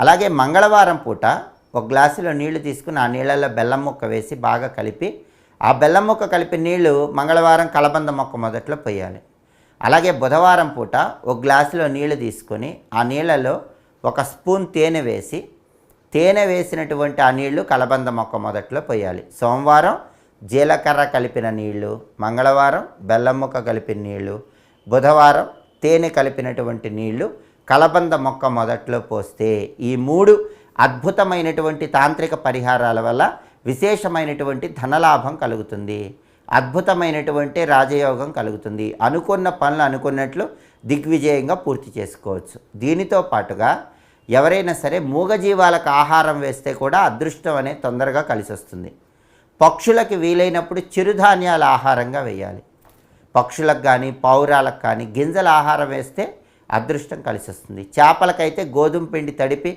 అలాగే మంగళవారం పూట ఒక గ్లాసులో నీళ్లు తీసుకుని ఆ నీళ్ళల్లో బెల్లం ముక్క వేసి బాగా కలిపి ఆ బెల్లం ముక్క కలిపిన నీళ్లు మంగళవారం కలబంద మొక్క మొదట్లో పోయాలి. అలాగే బుధవారం పూట ఒక గ్లాసులో నీళ్లు తీసుకొని ఆ నీళ్ళలో ఒక స్పూన్ తేనె వేసి తేనె వేసినటువంటి ఆ నీళ్లు కలబంద మొక్క మొదట్లో పోయాలి. సోమవారం జీలకర్ర కలిపిన నీళ్లు, మంగళవారం బెల్లం ముక్క కలిపిన నీళ్లు, బుధవారం తేనె కలిపినటువంటి నీళ్లు కలబంద మొక్క మొదట్లో పోస్తే ఈ 3 అద్భుతమైనటువంటి తాంత్రిక పరిహారాల వల్ల విశేషమైనటువంటి ధనలాభం కలుగుతుంది, అద్భుతమైనటువంటి రాజయోగం కలుగుతుంది. అనుకున్న పనులు అనుకున్నట్లు దిగ్విజయంగా పూర్తి చేసుకోవచ్చు. దీనితో పాటుగా ఎవరైనా సరే మూగజీవాలకు ఆహారం వేస్తే కూడా అదృష్టం అనేది తొందరగా కలిసి వస్తుంది. పక్షులకి వీలైనప్పుడు చిరుధాన్యాల ఆహారంగా వేయాలి. పక్షులకు కానీ పావురాలకు కానీ గింజల ఆహారం వేస్తే అదృష్టం కలిసి వస్తుంది. చేపలకైతే గోధుమ పిండి తడిపి